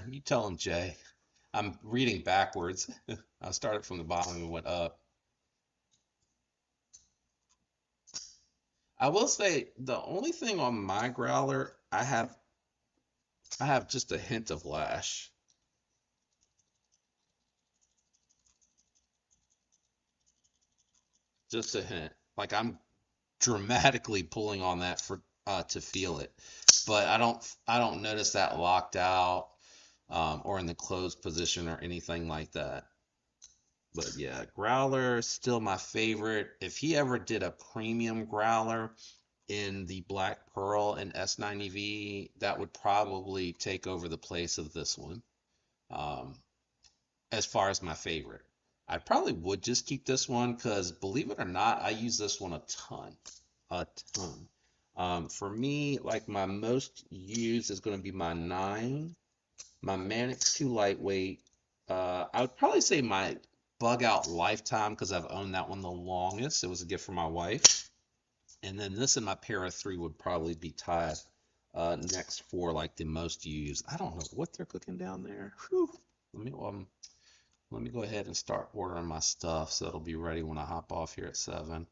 You tell him, Jay. I'm reading backwards. I started from the bottom and went up. I will say the only thing on my growler, I have just a hint of lash. Just a hint. Like I'm dramatically pulling on that for to feel it. But I don't notice that locked out or in the closed position or anything like that. But yeah, Growler still my favorite. If he ever did a premium Growler in the Black Pearl and S90V, that would probably take over the place of this one. Um, as far as my favorite. I probably would just keep this one because believe it or not, I use this one a ton. A ton. For me, like my most used is going to be my 9. My Manix 2 lightweight. I would probably say my Bug Out Lifetime because I've owned that one the longest. It was a gift from my wife. And then this and my Para 3 would probably be tied next for like the most used. I don't know what they're cooking down there. Whew. Let me go ahead and start ordering my stuff so it'll be ready when I hop off here at 7.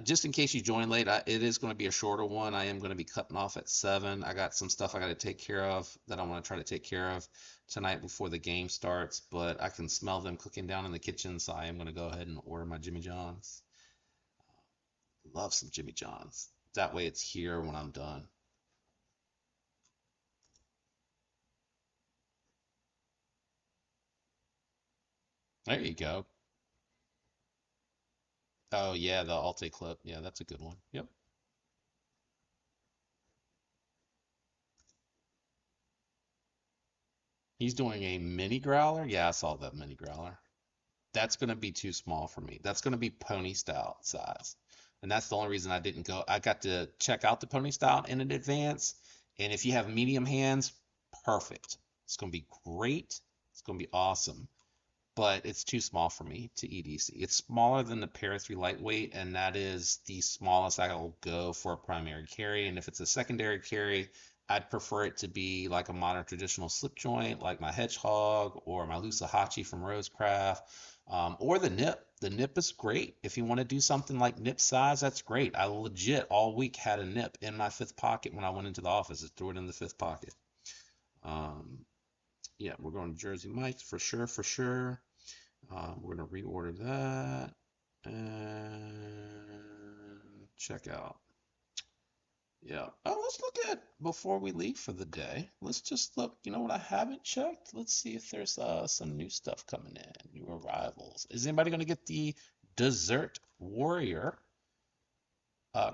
Just in case you join late, it is going to be a shorter one. I am going to be cutting off at 7. I got some stuff I got to take care of that I want to try to take care of tonight before the game starts, but I can smell them cooking down in the kitchen, so I am going to go ahead and order my Jimmy John's. Love some Jimmy John's. That way it's here when I'm done. There you go. Oh yeah, the Alte clip. Yeah, that's a good one. Yep. He's doing a mini growler. Yeah, I saw that mini growler. That's going to be too small for me. That's going to be pony stout size. And that's the only reason I didn't go. I got to check out the pony stout in advance. And if you have medium hands, perfect. It's going to be great. It's going to be awesome. But it's too small for me to EDC. It's smaller than the Para 3 lightweight, and that is the smallest I will go for a primary carry. And if it's a secondary carry, I'd prefer it to be like a modern traditional slip joint, like my Hedgehog or my Lusahachi from Rosecraft, or the Nip. The Nip is great. If you want to do something like Nip size, that's great. I legit all week had a Nip in my fifth pocket when I went into the office. I threw it in the fifth pocket. Um, yeah, we're going to Jersey Mike's for sure, for sure. We're going to reorder that and check out. Yeah. Oh, let's look at before we leave for the day. Let's just look. You know what I haven't checked? Let's see if there's some new stuff coming in, new arrivals. Is anybody going to get the Desert Warrior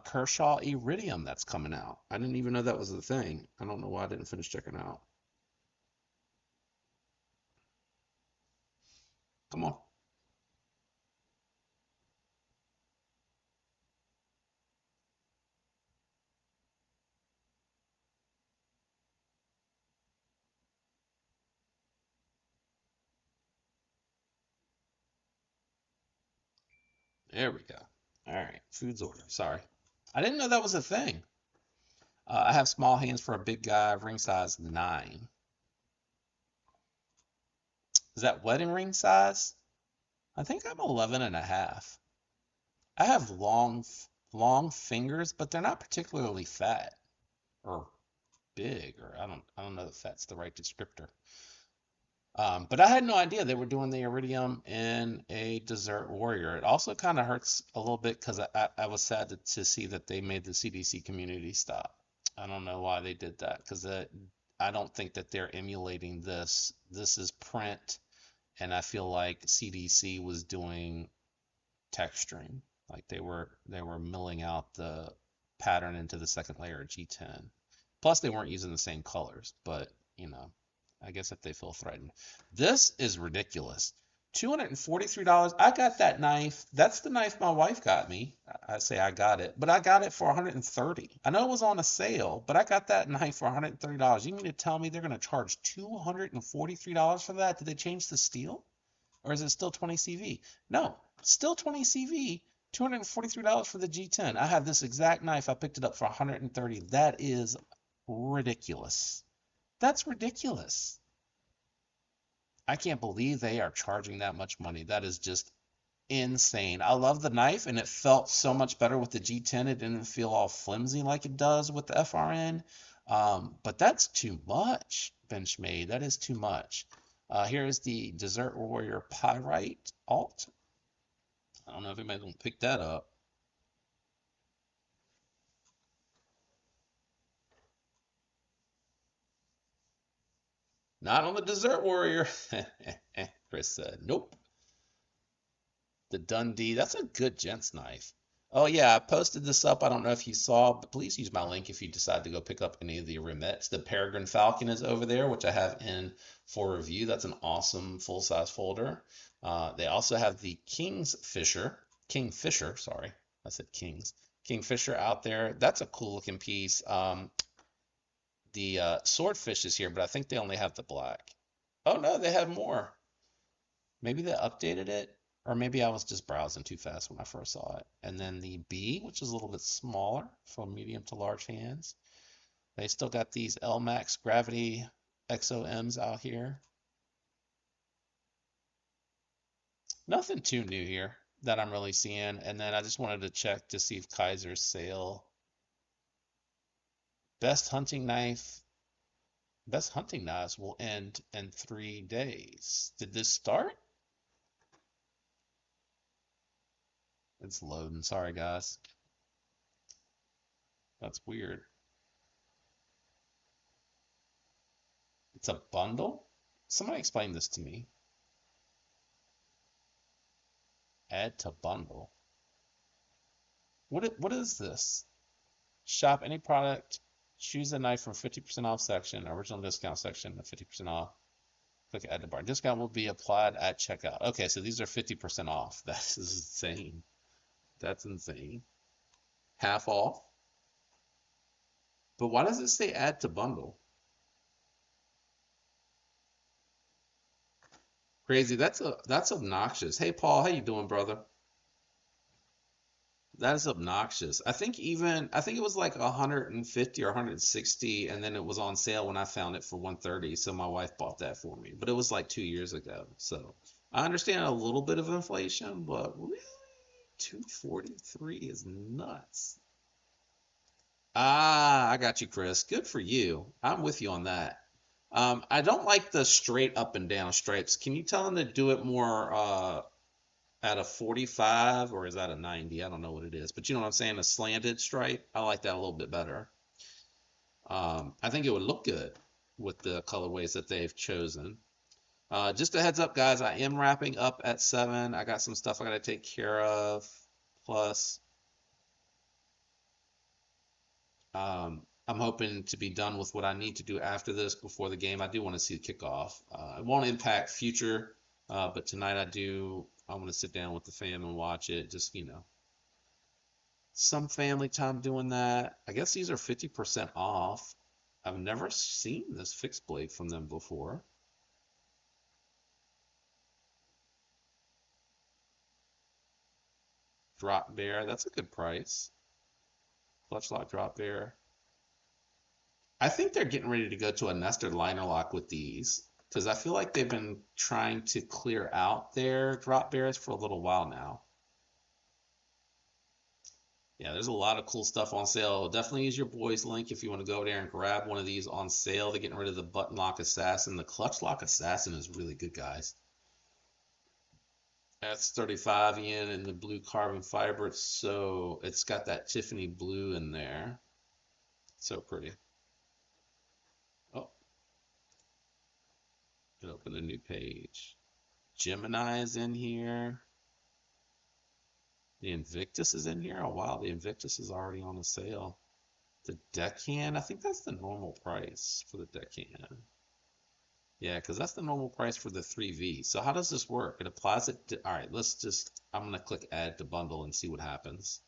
Kershaw Iridium that's coming out? I didn't even know that was the thing. I don't know why I didn't finish checking out. Come on. There we go. All right, foods order. Sorry. I didn't know that was a thing. I have small hands for a big guy, ring size 9. Is that wedding ring size? I think I'm 11 and a half. I have long fingers, but they're not particularly fat or big, or I don't know if that's the right descriptor. But I had no idea they were doing the Iridium in a Desert Warrior. It also kind of hurts a little bit because I was sad to see that they made the CDC community stop. I don't know why they did that because I don't think that they're emulating this. This is print, and I feel like CDC was doing texturing, like they were milling out the pattern into the second layer of G10. Plus, they weren't using the same colors, but you know, I guess if they feel threatened. This is ridiculous. $243. I got that knife. That's the knife my wife got me. I say I got it, but I got it for 130. I know it was on a sale, but I got that knife for $130. You mean to tell me they're going to charge $243 for that? Did they change the steel? Or is it still 20 CV? No, still 20 CV, $243 for the G10. I have this exact knife. I picked it up for 130. That is ridiculous. That's ridiculous. I can't believe they are charging that much money. That is just insane. I love the knife, and it felt so much better with the G10. It didn't feel all flimsy like it does with the FRN. But that's too much, Benchmade. That is too much. Here is the Desert Warrior Pyrite alt. I don't know if anybody's gonna pick that up. Not on the Desert Warrior. Chris said, nope. The Dundee, that's a good gent's knife. Oh yeah, I posted this up. I don't know if you saw, but please use my link if you decide to go pick up any of the Remets. The Peregrine Falcon is over there, which I have in for review. That's an awesome full-size folder. They also have the Kingfisher, sorry. I said Kings. Kingfisher out there. That's a cool looking piece. The Swordfish is here, but I think they only have the black. Oh no, they have more. Maybe they updated it, or maybe I was just browsing too fast when I first saw it. And then the B, which is a little bit smaller for medium to large hands. They still got these LMAX Gravity XOMs out here. Nothing too new here that I'm really seeing. And then I just wanted to check to see if Kaiser's sale. Best hunting knives will end in 3 days. Did this start? It's loading. Sorry, guys. That's weird. It's a bundle? Somebody explain this to me. Add to bundle. What is this? Shop any product, choose a knife from 50% off section, original discount section, 50% off. Click add to bar. Discount will be applied at checkout. Okay, so these are 50% off. That's insane. That's insane. Half off. But why does it say add to bundle? Crazy. That's obnoxious. Hey Paul, how you doing, brother? That is obnoxious. I think it was like 150 or 160, and then it was on sale when I found it for 130. So my wife bought that for me. But it was like 2 years ago. So I understand a little bit of inflation, but really, 243 is nuts. Ah, I got you, Chris. Good for you. I'm with you on that. I don't like the straight up and down stripes. Can you tell them to do it more at a 45, or is that a 90? I don't know what it is, but you know what I'm saying? A slanted stripe. I like that a little bit better. I think it would look good with the colorways that they've chosen. Just a heads up, guys, I am wrapping up at 7. I got some stuff I got to take care of. Plus, I'm hoping to be done with what I need to do after this before the game. I do want to see the kickoff. It won't impact future, but tonight I want to sit down with the fam and watch it. Just, some family time doing that. I guess these are 50% off. I've never seen this fixed blade from them before. Drop bear, that's a good price. Clutch lock drop bear. I think they're getting ready to go to a nested liner lock with these because I feel like they've been trying to clear out their drop bears for a little while now. Yeah, there's a lot of cool stuff on sale. Definitely use your boys link if you want to go there and grab one of these on sale. They're getting rid of the button lock assassin. The clutch lock assassin is really good, guys. That's 35 yen in the blue carbon fiber. It's got that Tiffany blue in there. So pretty. Oh, it opened a new page. Gemini is in here. The Invictus is in here. Oh wow, the Invictus is already on a sale. The Deckhand, I think that's the normal price for the Deckhand. Yeah, because that's the normal price for the 3V. So how does this work? It applies it to, all right, I'm going to click add to bundle and see what happens.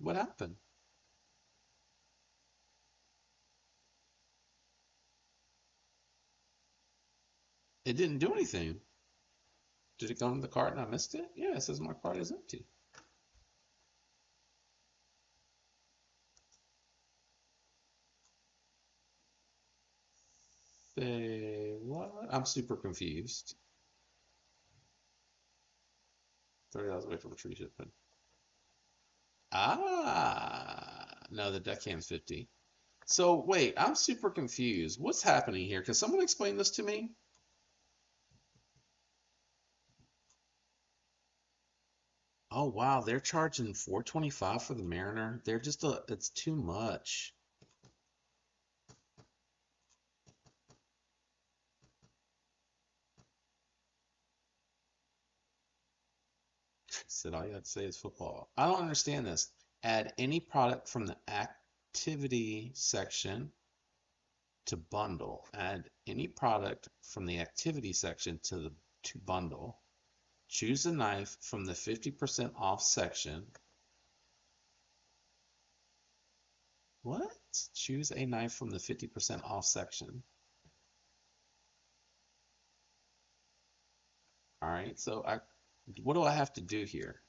What happened? It didn't do anything. Did it go into the cart and I missed it? Yeah, it says my cart is empty. Say what? I'm super confused. $30 away from a free shipment. No, the deckhand's 50. So wait, I'm super confused. What's happening here? Can someone explain this to me? Oh wow, they're charging 425 for the Mariner. It's too much. Said all you had to say is football. I don't understand this. Add any product from the activity section to bundle. Add any product from the activity section to bundle. Choose a knife from the 50% off section. What? Choose a knife from the 50% off section. All right, so what do I have to do here?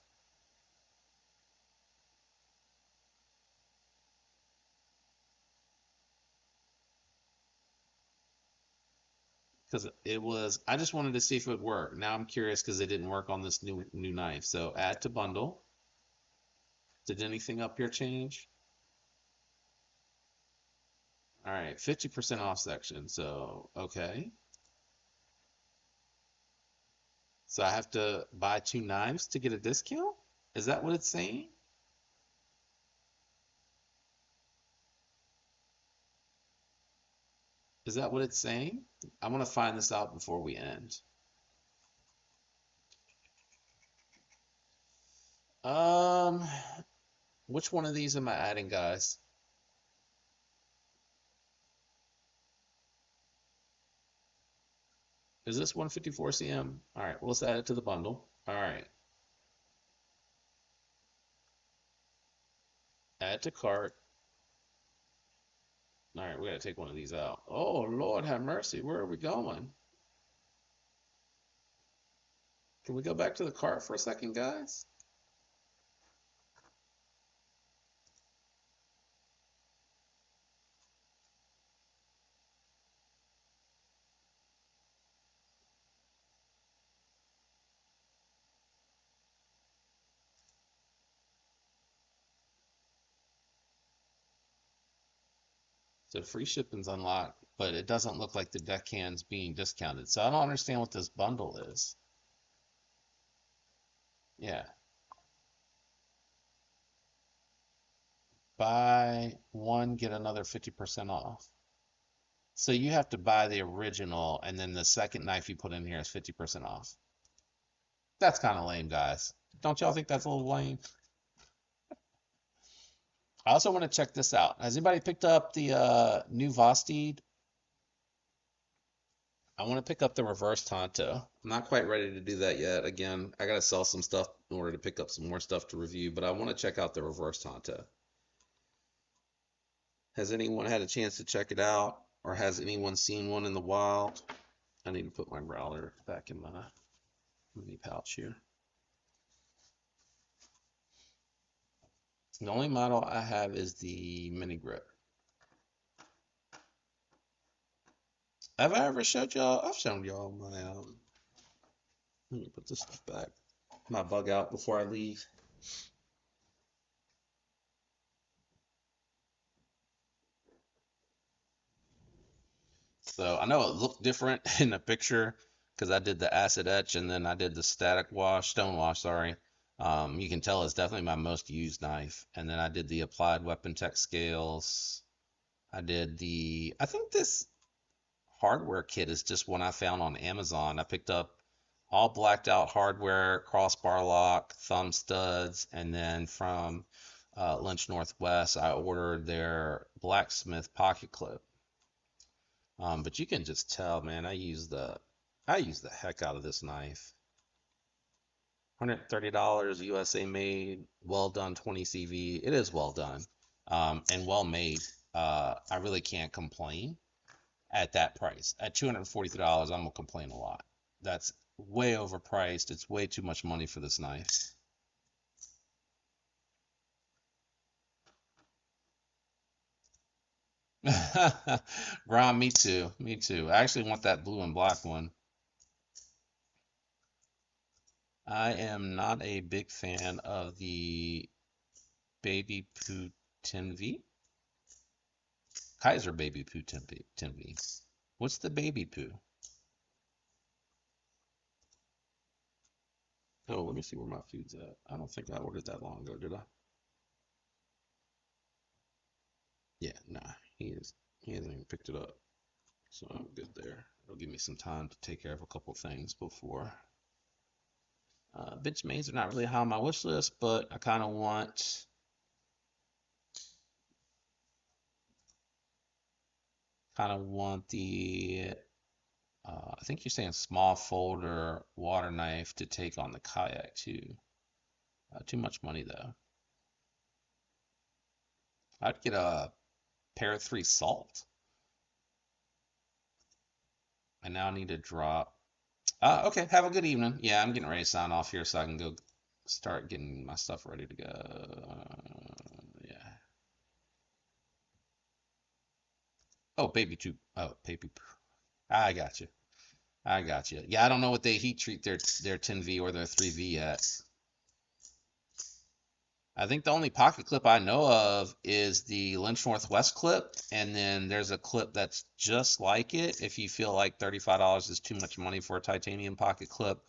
Because I just wanted to see if it would work. Now I'm curious because it didn't work on this new knife. So add to bundle. Did anything up here change? All right, 50% off section. So, okay. So I have to buy 2 knives to get a discount? Is that what it's saying? Is that what it's saying? I want to find this out before we end. Um, which one of these am I adding, guys? Is this 154 cm? All right, well, let's add it to the bundle. All right, add to cart. All right, we gotta take one of these out. Oh, Lord have mercy. Where are we going? Can we go back to the cart for a second, guys? So free shipping's unlocked, but it doesn't look like the deckhand's being discounted. So I don't understand what this bundle is. Yeah. Buy one, get another 50% off. So you have to buy the original, and then the second knife you put in here is 50% off. That's kind of lame, guys. Don't y'all think that's a little lame? I also want to check this out. Has anybody picked up the new Vosteed? I want to pick up the reverse Tonto. I'm not quite ready to do that yet. Again, I got to sell some stuff in order to pick up some more stuff to review, but I want to check out the reverse Tonto. Has anyone had a chance to check it out, or has anyone seen one in the wild? I need to put my growler back in my mini pouch here. The only model I have is the mini grip. Have I ever showed y'all? I've shown y'all my let me put this stuff back. My bug out before I leave. So I know it looked different in the picture because I did the acid etch and then I did the static wash, stone wash, sorry. You can tell it's definitely my most used knife. And then I did the applied weapon tech scales. I think this hardware kit is just one I found on Amazon. I picked up all blacked out hardware, crossbar lock, thumb studs, and then from Lynch Northwest, I ordered their blacksmith pocket clip. But you can just tell, man, I use the heck out of this knife. $130 USA made, well done 20 CV. It is well done. And well made. I really can't complain at that price. At $243, I'm gonna complain a lot. That's way overpriced. It's way too much money for this knife. Ron, me too. Me too. I actually want that blue and black one. I am not a big fan of the Baby Poo 10V. Kaiser Baby Poo 10V. What's the Baby Poo? Oh, let me see where my food's at. I don't think I ordered that long ago, did I? Yeah, nah. He hasn't even picked it up. So I'm good there. It'll give me some time to take care of a couple things before. Benchmains are not really high on my wish list, but I kind of want the I think you're saying small folder water knife to take on the kayak too. Too much money though. I'd get a Para 3 salt. I now need to drop. Okay, have a good evening. Yeah, I'm getting ready to sign off here so I can go start getting my stuff ready to go. Yeah. Oh, baby tube. Oh, baby. I got you. I got you. Yeah, I don't know what they heat treat their 10V or their 3V at. I think the only pocket clip I know of is the Lynch Northwest clip, and then there's a clip that's just like it. If you feel like $35 is too much money for a titanium pocket clip,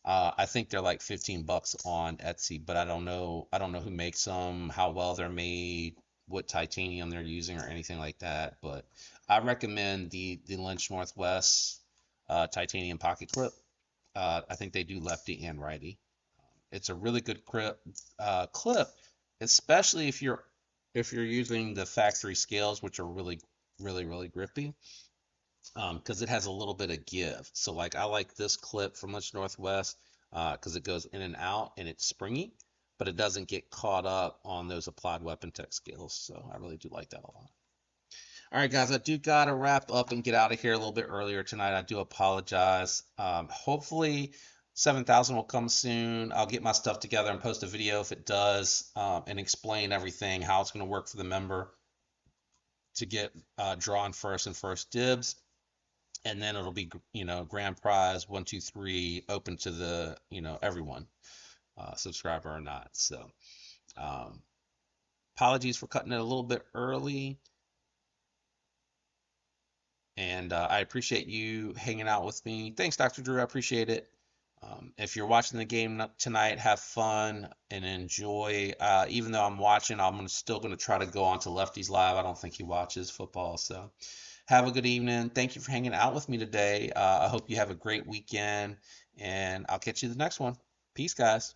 I think they're like 15 bucks on Etsy, but I don't know. I don't know who makes them, how well they're made, what titanium they're using, or anything like that. But I recommend the Lynch Northwest titanium pocket clip. I think they do lefty and righty. It's a really good clip, especially if you're using the factory scales, which are really, really, really grippy, because it has a little bit of give. So like I like this clip from Lynch Northwest because it goes in and out and it's springy, but it doesn't get caught up on those applied weapon tech scales. So I really do like that a lot. All right, guys, I do gotta wrap up and get out of here a little bit earlier tonight. I do apologize. Hopefully 7,000 will come soon. I'll get my stuff together and post a video if it does, and explain everything, how it's going to work for the member to get drawn first and first dibs. And then it'll be, grand prize 1, 2, 3, open to the, everyone, subscriber or not. So, apologies for cutting it a little bit early. And I appreciate you hanging out with me. Thanks, Dr. Drew. I appreciate it. If you're watching the game tonight, have fun and enjoy. Even though I'm watching, I'm still going to try to go on to Lefty's Live. I don't think he watches football. So have a good evening. Thank you for hanging out with me today. I hope you have a great weekend, and I'll catch you the next one. Peace, guys.